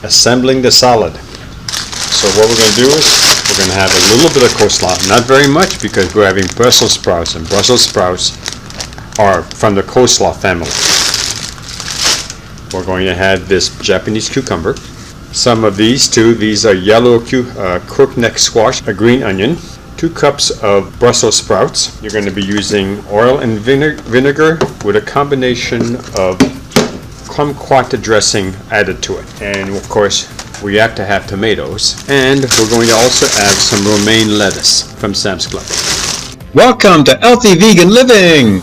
assembling the salad. So what we're going to do is we're going to have a little bit of coleslaw, not very much because we're having Brussels sprouts, and Brussels sprouts are from the coleslaw family. We're going to have this Japanese cucumber, some of these too. These are yellow crookneck squash, a green onion, 2 cups of Brussels sprouts. You're going to be using oil and vinegar with a combination of Kumquat dressing added to it. And of course, we have to have tomatoes. And we're going to also add some romaine lettuce from Sam's Club. Welcome to Healthy Vegan Living!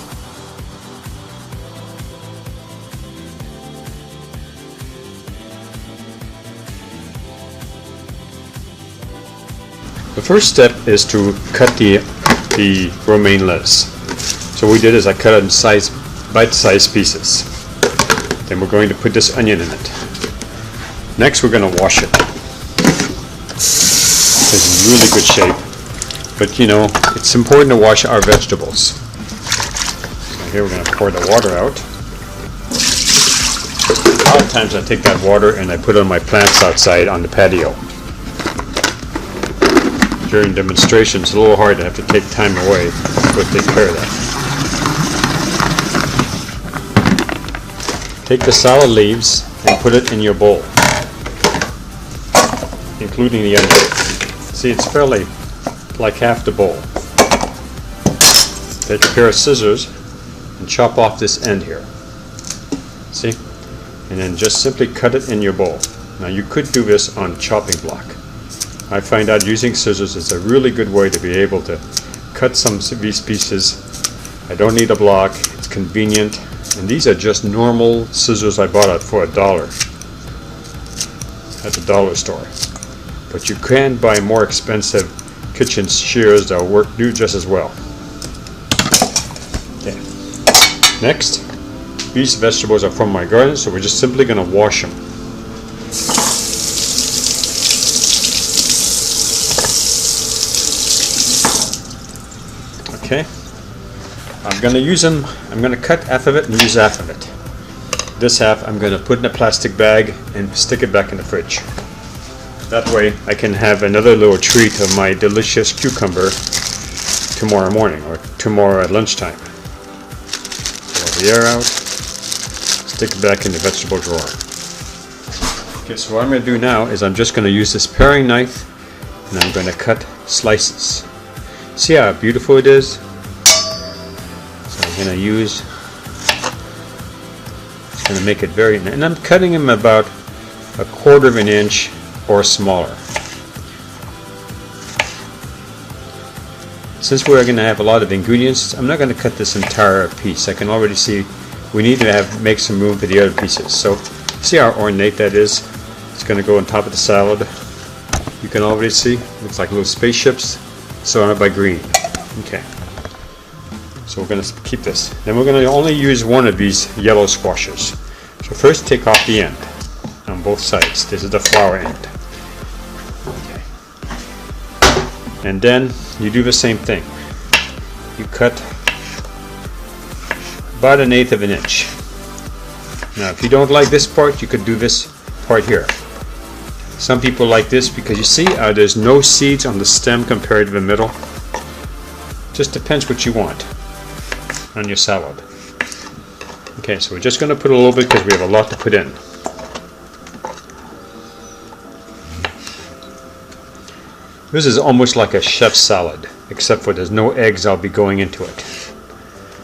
The first step is to cut the romaine lettuce. So what we did is I cut it in bite-sized pieces. Then we're going to put this onion in it. Next we're going to wash it. It's in really good shape. But you know, it's important to wash our vegetables. So here we're going to pour the water out. A lot of times I take that water and I put it on my plants outside on the patio. During demonstrations, it's a little hard to have to take time away to go take care of that. Take the salad leaves and put it in your bowl, including the onion. See, it's fairly like half the bowl. Take a pair of scissors and chop off this end here. See? And then just simply cut it in your bowl. Now you could do this on a chopping block. I find out using scissors is a really good way to be able to cut some of these pieces. I don't need a block, it's convenient, and these are just normal scissors I bought at for $1 at the dollar store. But you can buy more expensive kitchen shears that will do just as well. Okay. Next, these vegetables are from my garden, so we're just simply going to wash them. Okay, I'm going to use them. I'm going to cut half of it and use half of it. This half I'm going to put in a plastic bag and stick it back in the fridge. That way I can have another little treat of my delicious cucumber tomorrow morning or tomorrow at lunchtime. Pull the air out, stick it back in the vegetable drawer. Okay, so what I'm going to do now is I'm just going to use this paring knife and I'm going to cut slices. See how beautiful it is? So I'm going to use, it's going to make it very, and I'm cutting them about 1/4 of an inch or smaller. Since we're going to have a lot of ingredients, I'm not going to cut this entire piece. I can already see we need to make some room for the other pieces. So see how ornate that is? It's going to go on top of the salad. You can already see, looks like little spaceships surrounded by green. Okay, so we're going to keep this. Then we're going to only use one of these yellow squashes. So first take off the end on both sides. This is the flower end. Okay. And then you do the same thing. You cut about 1/8 of an inch. Now if you don't like this part, you could do this part here. Some people like this because you see there's no seeds on the stem compared to the middle. Just depends what you want on your salad. Okay, so we're just going to put a little bit because we have a lot to put in. This is almost like a chef's salad, except for there's no eggs I'll be going into it.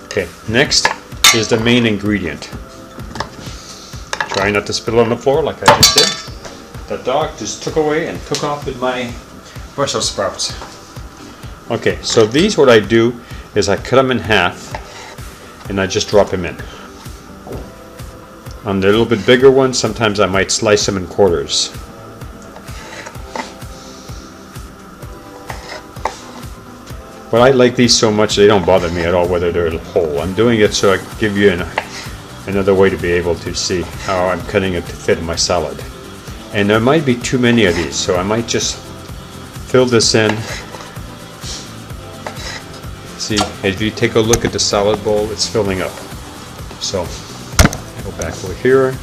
Okay, next is the main ingredient. Try not to spill on the floor like I just did. The dog just took away and took off with my Brussels sprouts. Okay, so these, what I do is I cut them in half and I just drop them in. On the little bit bigger ones, sometimes I might slice them in quarters. But I like these so much they don't bother me at all whether they're whole. I'm doing it so I can give you another way to be able to see how I'm cutting it to fit in my salad. And there might be too many of these, so I might just fill this in. See, if you take a look at the salad bowl, it's filling up. So, go back over here,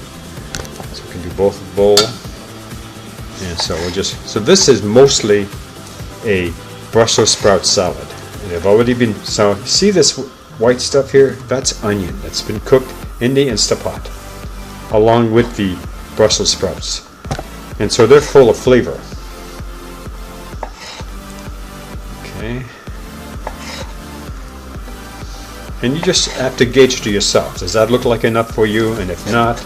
so we can do both the bowl. And so we'll just, so this is mostly a Brussels sprout salad. And they've already been, so see this white stuff here? That's onion. That's been cooked in the Instapot along with the Brussels sprouts. And so they're full of flavor. Okay. And you just have to gauge to yourself. Does that look like enough for you? And if not,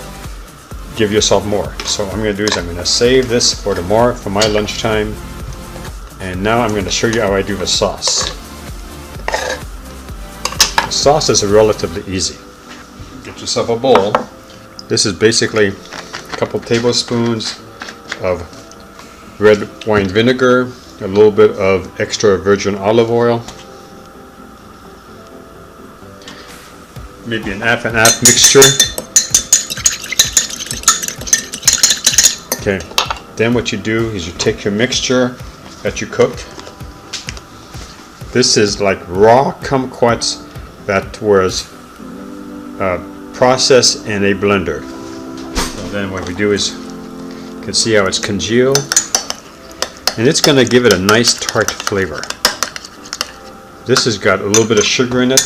give yourself more. So what I'm going to do is I'm going to save this for tomorrow for my lunchtime. And now I'm going to show you how I do the sauce. The sauce is relatively easy. Get yourself a bowl. This is basically a couple tablespoons of red wine vinegar, a little bit of extra virgin olive oil, maybe an half and half mixture. Okay, then what you do is you take your mixture that you cooked. This is like raw kumquats that was processed in a blender. So then what we do is, you can see how it's congealed, and it's going to give it a nice tart flavor. This has got a little bit of sugar in it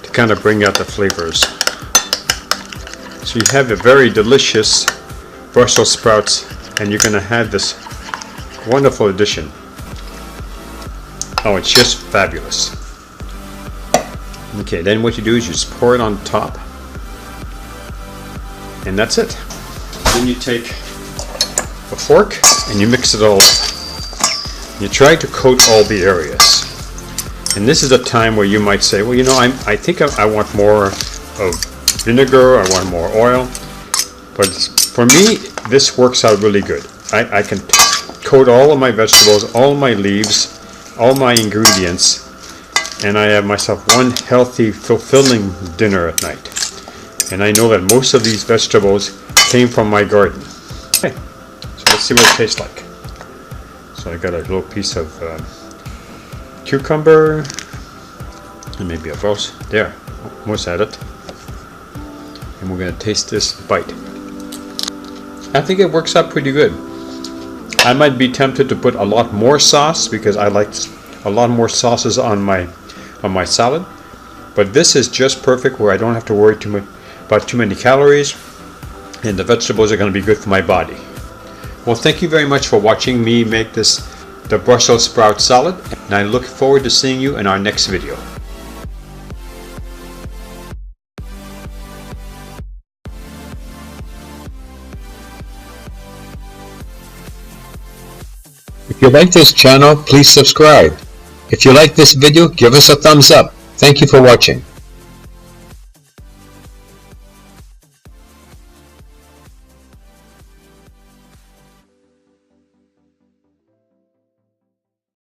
to kind of bring out the flavors. So you have a very delicious Brussels sprouts, and you're going to have this wonderful addition. Oh, it's just fabulous. Okay, then what you do is you just pour it on top, and that's it. Then you take a fork and you mix it all up. You try to coat all the areas. And this is a time where you might say, well, you know, I think I want more of vinegar, I want more oil. But for me, this works out really good. I can coat all of my vegetables, all my leaves, all my ingredients, and I have myself one healthy, fulfilling dinner at night. And I know that most of these vegetables came from my garden. Okay, so let's see what it tastes like. So I got a little piece of cucumber, and maybe a rose. There, almost had it. And we're going to taste this bite. I think it works out pretty good. I might be tempted to put a lot more sauce because I like a lot more sauces on my salad. But this is just perfect where I don't have to worry too much about too many calories, and the vegetables are going to be good for my body. Well, thank you very much for watching me make the Brussels sprout salad, and I look forward to seeing you in our next video. If you like this channel, please subscribe. If you like this video, give us a thumbs up. Thank you for watching.